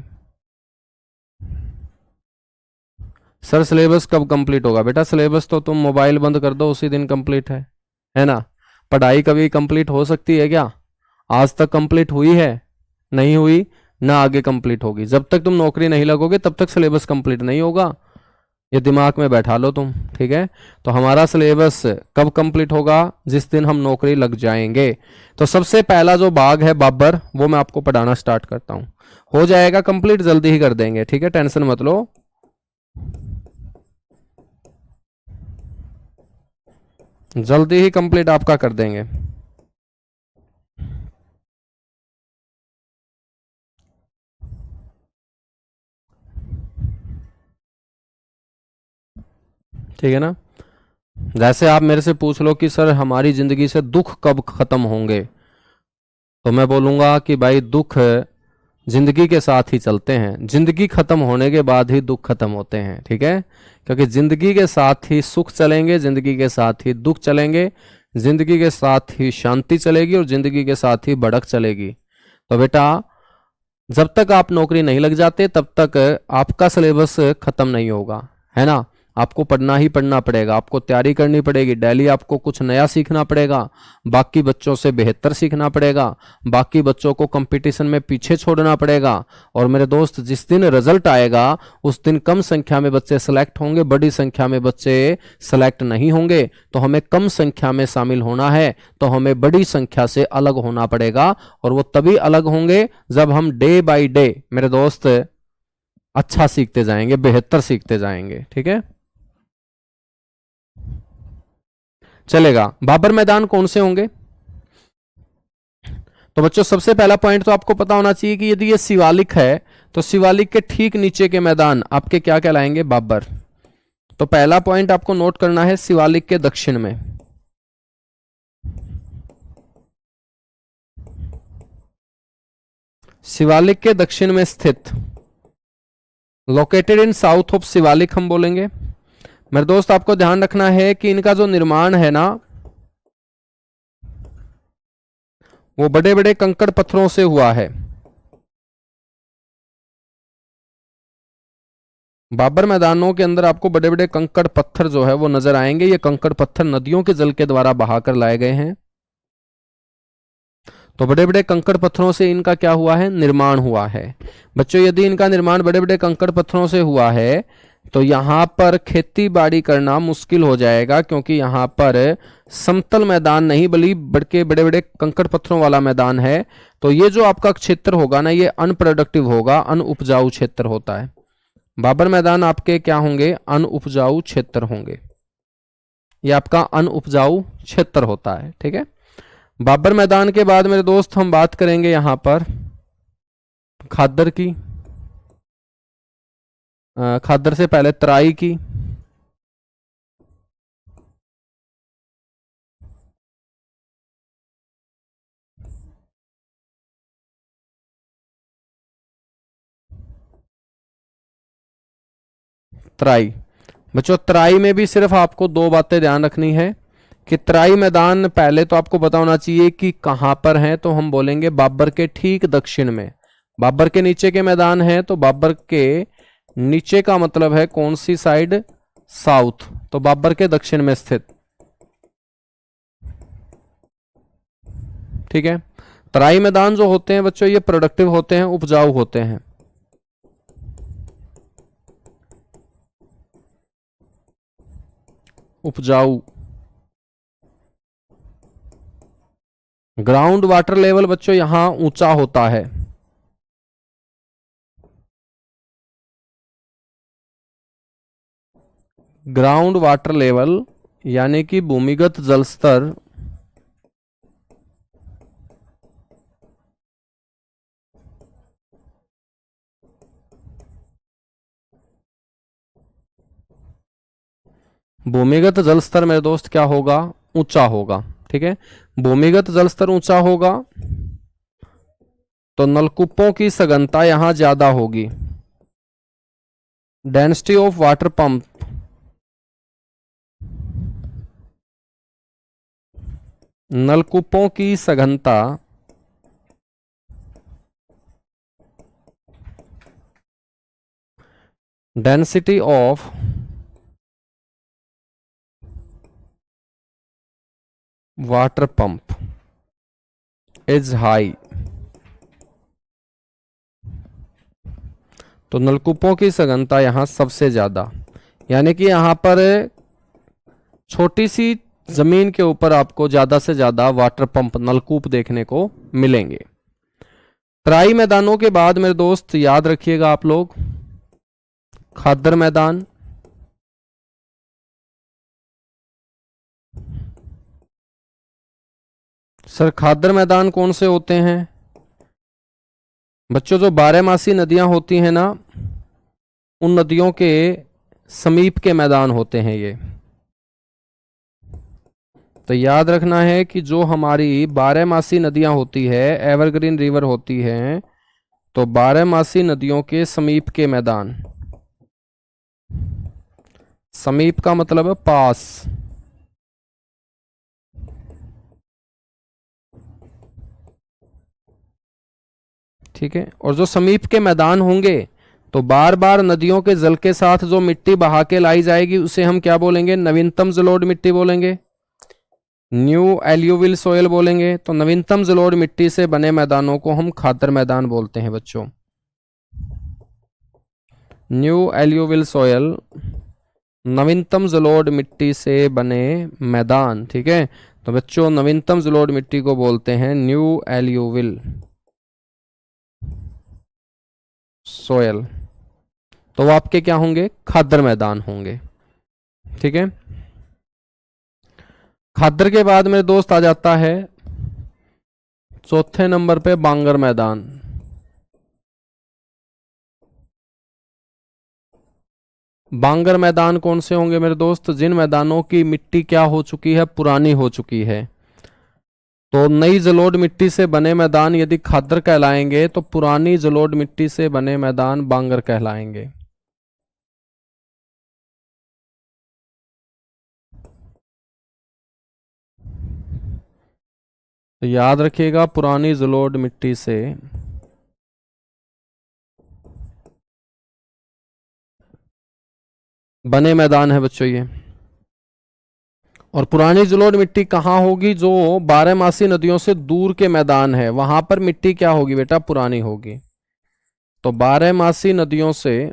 सर सिलेबस कब कंप्लीट होगा? बेटा सिलेबस तो तुम मोबाइल बंद कर दो उसी दिन कंप्लीट है ना? पढ़ाई कभी कंप्लीट हो सकती है क्या? आज तक कंप्लीट हुई है? नहीं हुई ना, आगे कंप्लीट होगी। जब तक तुम नौकरी नहीं लगोगे तब तक सिलेबस कंप्लीट नहीं होगा, ये दिमाग में बैठा लो तुम। ठीक है, तो हमारा सिलेबस कब कंप्लीट होगा? जिस दिन हम नौकरी लग जाएंगे। तो सबसे पहला जो भाग है बाबर, वो मैं आपको पढ़ाना स्टार्ट करता हूं। हो जाएगा कंप्लीट, जल्दी ही कर देंगे। ठीक है, टेंशन मत लो। जल्दी ही कंप्लीट आपका कर देंगे। ठीक है ना? जैसे आप मेरे से पूछ लो कि सर हमारी जिंदगी से दुख कब खत्म होंगे, तो मैं बोलूंगा कि भाई दुख जिंदगी के साथ ही चलते हैं। जिंदगी खत्म होने के बाद ही दुख खत्म होते हैं। ठीक है, क्योंकि जिंदगी के साथ ही सुख चलेंगे, जिंदगी के साथ ही दुख चलेंगे, जिंदगी के साथ ही शांति चलेगी और जिंदगी के साथ ही भड़क चलेगी। तो बेटा जब तक आप नौकरी नहीं लग जाते तब तक आपका सिलेबस खत्म नहीं होगा, है ना? आपको पढ़ना ही पढ़ना पड़ेगा, आपको तैयारी करनी पड़ेगी, डेली आपको कुछ नया सीखना पड़ेगा, बाकी बच्चों से बेहतर सीखना पड़ेगा, बाकी बच्चों को कंपटीशन में पीछे छोड़ना पड़ेगा। और मेरे दोस्त जिस दिन रिजल्ट आएगा उस दिन कम संख्या में बच्चे सेलेक्ट होंगे, बड़ी संख्या में बच्चे सेलेक्ट नहीं होंगे। तो हमें कम संख्या में शामिल होना है, तो हमें बड़ी संख्या से अलग होना पड़ेगा। और वो तभी अलग होंगे जब हम डे बाय डे मेरे दोस्त अच्छा सीखते जाएंगे, बेहतर सीखते जाएंगे। ठीक है, चलेगा। बाबर मैदान कौन से होंगे? तो बच्चों सबसे पहला पॉइंट तो आपको पता होना चाहिए कि यदि ये शिवालिक है तो शिवालिक के ठीक नीचे के मैदान आपके क्या कहलाएंगे? बाबर। तो पहला पॉइंट आपको नोट करना है, शिवालिक के दक्षिण में, शिवालिक के दक्षिण में स्थित, located in south of Shivalik हम बोलेंगे। मेरे दोस्त आपको ध्यान रखना है कि इनका जो निर्माण है ना वो बड़े बड़े कंकड़ पत्थरों से हुआ है। बाबर मैदानों के अंदर आपको बड़े बड़े कंकड़ पत्थर जो है वो नजर आएंगे। ये कंकड़ पत्थर नदियों के जल के द्वारा बहाकर लाए गए हैं। तो बड़े बड़े कंकड़ पत्थरों से इनका क्या हुआ है? निर्माण हुआ है। बच्चों यदि इनका निर्माण बड़े बड़े कंकड़ पत्थरों से हुआ है तो यहां पर खेती बाड़ी करना मुश्किल हो जाएगा, क्योंकि यहां पर समतल मैदान नहीं बल्कि बड़े बड़े कंकड़ पत्थरों वाला मैदान है। तो ये जो आपका क्षेत्र होगा ना, ये अनप्रोडक्टिव होगा, अनउपजाऊ क्षेत्र होता है। बाबर मैदान आपके क्या होंगे? अनउपजाऊ क्षेत्र होंगे। ये आपका अनउपजाऊ क्षेत्र होता है। ठीक है, बाबर मैदान के बाद मेरे दोस्त हम बात करेंगे यहां पर खादर की। खादर से पहले तराई की। तराई। बच्चों तराई में भी सिर्फ आपको दो बातें ध्यान रखनी है कि तराई मैदान पहले तो आपको पता होना चाहिए कि कहां पर है, तो हम बोलेंगे बाबर के ठीक दक्षिण में। बाबर के नीचे के मैदान है तो बाबर के नीचे का मतलब है कौन सी साइड, साउथ, तो बाबर के दक्षिण में स्थित। ठीक है। तराई मैदान जो होते हैं बच्चों ये प्रोडक्टिव होते हैं, उपजाऊ होते हैं। उपजाऊ। ग्राउंड वाटर लेवल बच्चों यहां ऊंचा होता है। ग्राउंड वाटर लेवल यानी कि भूमिगत जल स्तर भूमिगत जल स्तर मेरे दोस्त क्या होगा, ऊंचा होगा। ठीक है। भूमिगत जल स्तर ऊंचा होगा तो नलकूपों की सघनता यहां ज्यादा होगी। डेंसिटी ऑफ वाटर पंप, नलकूपों की सघनता density of water pump is high. तो नलकूपों की सघनता यहां सबसे ज्यादा, यानी कि यहां पर छोटी सी जमीन के ऊपर आपको ज्यादा से ज्यादा वाटर पंप नलकूप देखने को मिलेंगे। तराई मैदानों के बाद मेरे दोस्त याद रखिएगा आप लोग खादर मैदान, सर खादर मैदान कौन से होते हैं बच्चों, जो बारहमासी नदियां होती हैं ना उन नदियों के समीप के मैदान होते हैं ये। तो याद रखना है कि जो हमारी बारहमासी नदियां होती है, एवरग्रीन रिवर होती है, तो बारहमासी नदियों के समीप के मैदान, समीप का मतलब है पास, ठीक है। और जो समीप के मैदान होंगे तो बार बार नदियों के जल के साथ जो मिट्टी बहा के लाई जाएगी उसे हम क्या बोलेंगे, नवीनतम जलोढ़ मिट्टी बोलेंगे, न्यू एल्यूविल सोयल बोलेंगे। तो नवीनतम जलोढ़ मिट्टी से बने मैदानों को हम खादर मैदान बोलते हैं बच्चों। न्यू एल्यूविल सोयल, नवीनतम जलोढ़ मिट्टी से बने मैदान। ठीक है। तो बच्चों नवीनतम जलोढ़ मिट्टी को बोलते हैं न्यू एल्यूविल सोयल। तो वो आपके क्या होंगे, खादर मैदान होंगे। ठीक है। खादर के बाद मेरे दोस्त आ जाता है चौथे नंबर पे बांगर मैदान। बांगर मैदान कौन से होंगे मेरे दोस्त, जिन मैदानों की मिट्टी क्या हो चुकी है, पुरानी हो चुकी है। तो नई जलोढ़ मिट्टी से बने मैदान यदि खादर कहलाएंगे तो पुरानी जलोढ़ मिट्टी से बने मैदान बांगर कहलाएंगे। तो याद रखिएगा पुरानी जलोढ़ मिट्टी से बने मैदान है बच्चों ये। और पुरानी जलोढ़ मिट्टी कहाँ होगी, जो बारहमासी नदियों से दूर के मैदान है वहां पर मिट्टी क्या होगी बेटा, पुरानी होगी। तो बारहमासी नदियों से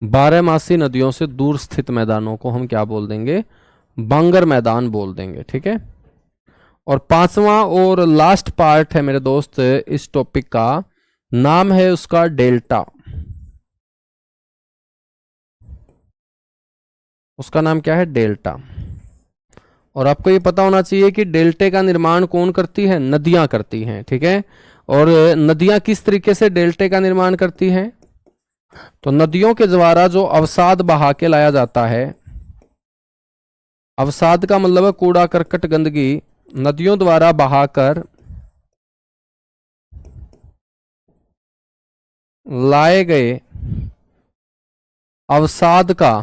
बारहमासी नदियों से दूर स्थित मैदानों को हम क्या बोल देंगे, बांगर मैदान बोल देंगे। ठीक है। और पांचवा और लास्ट पार्ट है मेरे दोस्त इस टॉपिक का, नाम है उसका डेल्टा। उसका नाम क्या है? डेल्टा। और आपको ये पता होना चाहिए कि डेल्टे का निर्माण कौन करती है? नदियां करती हैं, ठीक है। और नदियां किस तरीके से डेल्टे का निर्माण करती हैं? तो नदियों के द्वारा जो अवसाद बहा के लाया जाता है, अवसाद का मतलब है कूड़ा करकट गंदगी, नदियों द्वारा बहाकर लाए गए अवसाद का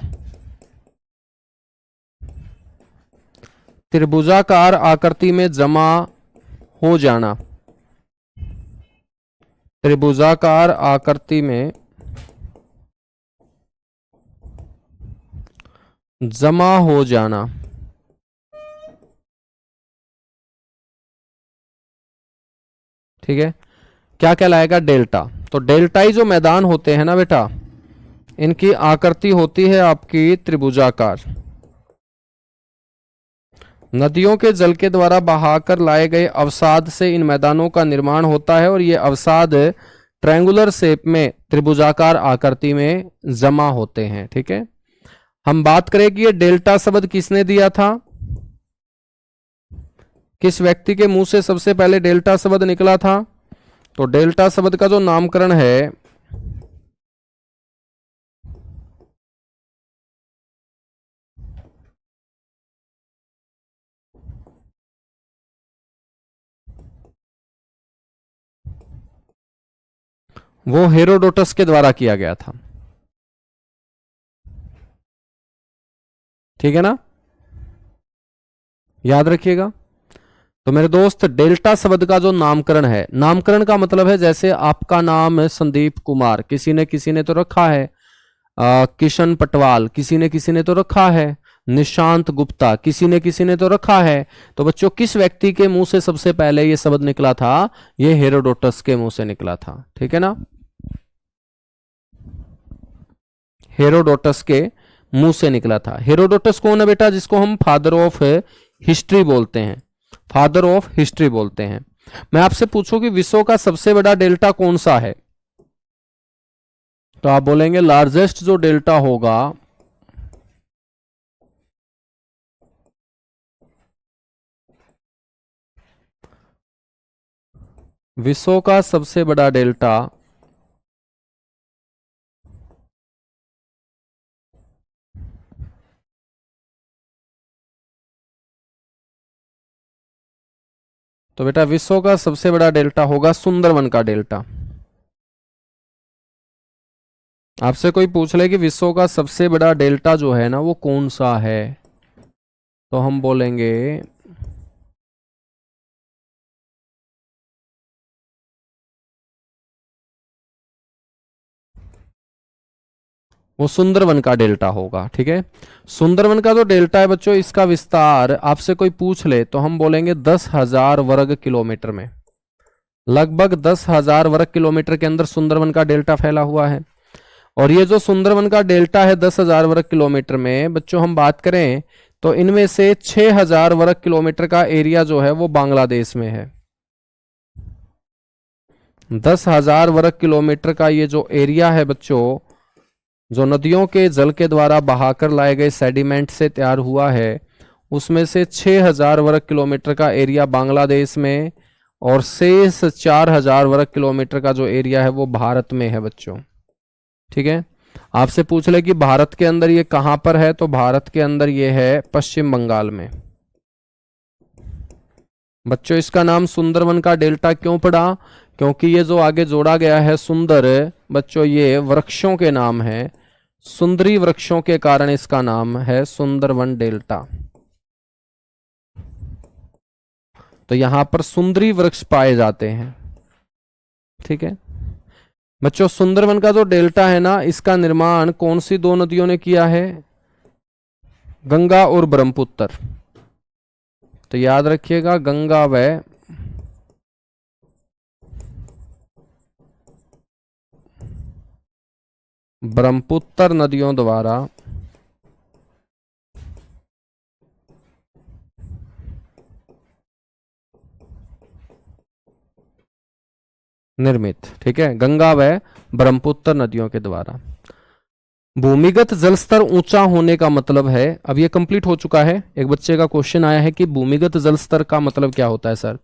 त्रिभुजाकार आकृति में जमा हो जाना, त्रिभुजाकार आकृति में जमा हो जाना, ठीक है। क्या कहलाएगा? डेल्टा। तो डेल्टाई जो मैदान होते हैं ना बेटा, इनकी आकृति होती है आपकी त्रिभुजाकार। नदियों के जल के द्वारा बहाकर लाए गए अवसाद से इन मैदानों का निर्माण होता है और ये अवसाद ट्रायंगुलर शेप में त्रिभुजाकार आकृति में जमा होते हैं, ठीक है। हम बात करें कि ये डेल्टा शब्द किसने दिया था, किस व्यक्ति के मुंह से सबसे पहले डेल्टा शब्द निकला था? तो डेल्टा शब्द का जो नामकरण है वो हेरोडोटस के द्वारा किया गया था, ठीक है ना, याद रखिएगा। तो मेरे दोस्त डेल्टा शब्द का जो नामकरण है, नामकरण का मतलब है जैसे आपका नाम है संदीप कुमार, किसी ने तो रखा है किशन पटवाल, किसी ने तो रखा है निशांत गुप्ता, किसी ने तो रखा है। तो बच्चों किस व्यक्ति के मुंह से सबसे पहले ये शब्द निकला था? ये हेरोडोटस के मुंह से निकला था, ठीक है ना, हेरोडोटस के मुंह से निकला था। हेरोडोटस कौन है बेटा? जिसको हम फादर ऑफ हिस्ट्री बोलते हैं, फादर ऑफ हिस्ट्री बोलते हैं। मैं आपसे पूछूं कि विश्व का सबसे बड़ा डेल्टा कौन सा है, तो आप बोलेंगे लार्जेस्ट जो डेल्टा होगा विश्व का सबसे बड़ा डेल्टा तो बेटा विश्व का सबसे बड़ा डेल्टा होगा सुंदरवन का डेल्टा। आपसे कोई पूछ ले कि विश्व का सबसे बड़ा डेल्टा जो है ना वो कौन सा है, तो हम बोलेंगे वो सुंदरवन का डेल्टा होगा, ठीक है। सुंदरवन का जो डेल्टा है बच्चों, इसका विस्तार आपसे कोई पूछ ले तो हम बोलेंगे 10,000 वर्ग किलोमीटर में, लगभग 10,000 वर्ग किलोमीटर के अंदर सुंदरवन का डेल्टा फैला हुआ है। और ये जो सुंदरवन का डेल्टा है 10,000 वर्ग किलोमीटर में बच्चों हम बात करें तो इनमें से 6,000 वर्ग किलोमीटर का एरिया जो है वो बांग्लादेश में है। 10,000 वर्ग किलोमीटर का ये जो एरिया है बच्चों, जो नदियों के जल के द्वारा बहाकर लाए गए सेडिमेंट से तैयार हुआ है, उसमें से 6,000 वर्ग किलोमीटर का एरिया बांग्लादेश में और शेष 4,000 वर्ग किलोमीटर का जो एरिया है वो भारत में है बच्चों, ठीक है। आपसे पूछ ले कि भारत के अंदर ये कहां पर है, तो भारत के अंदर ये है पश्चिम बंगाल में। बच्चों इसका नाम सुंदरवन का डेल्टा क्यों पड़ा? क्योंकि ये जो आगे जोड़ा गया है सुंदर, बच्चों ये वृक्षों के नाम है, सुंदरी वृक्षों के कारण इसका नाम है सुंदरवन डेल्टा। तो यहां पर सुंदरी वृक्ष पाए जाते हैं, ठीक है। बच्चों सुंदरवन का जो डेल्टा है ना, इसका निर्माण कौन सी दो नदियों ने किया है? गंगा और ब्रह्मपुत्र। तो याद रखिएगा गंगा व ब्रह्मपुत्र नदियों द्वारा निर्मित, ठीक है, गंगा व ब्रह्मपुत्र नदियों के द्वारा। भूमिगत जल स्तर ऊंचा होने का मतलब है, अब ये कंप्लीट हो चुका है। एक बच्चे का क्वेश्चन आया है कि भूमिगत जल स्तर का मतलब क्या होता है सर।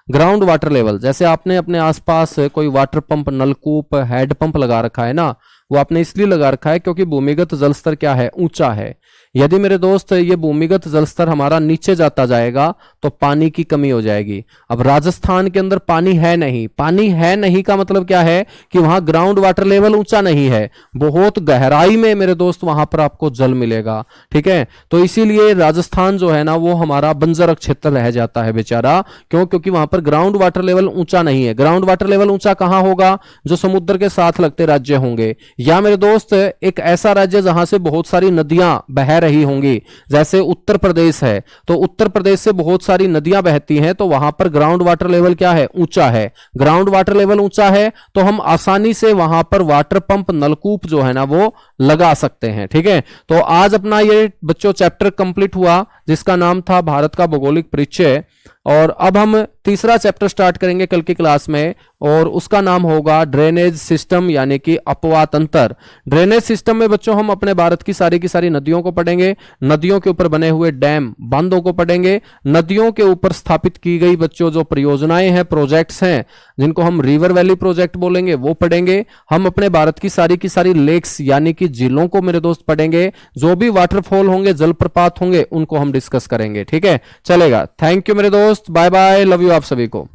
ग्राउंड वाटर लेवल, जैसे आपने अपने आसपास कोई वाटर पंप, नलकूप, हेड पंप लगा रखा है ना, वो आपने इसलिए लगा रखा है क्योंकि भूमिगत जल स्तर क्या है, ऊंचा है। यदि मेरे दोस्त ये भूमिगत जल स्तर हमारा नीचे जाता जाएगा तो पानी की कमी हो जाएगी। अब राजस्थान के अंदर पानी है नहीं, पानी है नहीं का मतलब क्या है कि वहां ग्राउंड वाटर लेवल ऊंचा नहीं है, बहुत गहराई में मेरे दोस्त वहां पर आपको जल मिलेगा, ठीक है। तो इसीलिए राजस्थान जो है ना वो हमारा बंजर क्षेत्र रह जाता है बेचारा, क्यों, क्योंकि वहां पर ग्राउंड वाटर लेवल ऊंचा नहीं है। ग्राउंड वाटर लेवल ऊंचा कहां होगा, जो समुद्र के साथ लगते राज्य होंगे, या मेरे दोस्त एक ऐसा राज्य जहां से बहुत सारी नदियां बह रही होंगी, जैसे उत्तर प्रदेश है, तो उत्तर प्रदेश से बहुत सारी नदियां बहती हैं, तो वहां पर ग्राउंड वाटर लेवल क्या है, ऊंचा है। ग्राउंड वाटर लेवल ऊंचा है तो हम आसानी से वहां पर वाटर पंप, नलकूप जो है ना वो लगा सकते हैं, ठीक है। तो आज अपना ये बच्चों चैप्टर कंप्लीट हुआ जिसका नाम था भारत का भौगोलिक परिचय, और अब हम तीसरा चैप्टर स्टार्ट करेंगे कल की क्लास में, और उसका नाम होगा ड्रेनेज सिस्टम यानी कि अपवा तंत्र। ड्रेनेज सिस्टम में बच्चों हम अपने भारत की सारी नदियों को पढ़ेंगे, नदियों के ऊपर बने हुए डैम, बांधों को पढ़ेंगे, नदियों के ऊपर स्थापित की गई बच्चों जो परियोजनाएं हैं, प्रोजेक्ट्स हैं, जिनको हम रिवर वैली प्रोजेक्ट बोलेंगे, वो पढ़ेंगे। हम अपने भारत की सारी लेक्स यानी कि झीलों को मेरे दोस्त पढ़ेंगे, जो भी वाटरफॉल होंगे, जलप्रपात होंगे, उनको हम डिस्कस करेंगे, ठीक है, चलेगा। थैंक यू मेरे दोस्त, बाय बाय, लव यू आप सभी को।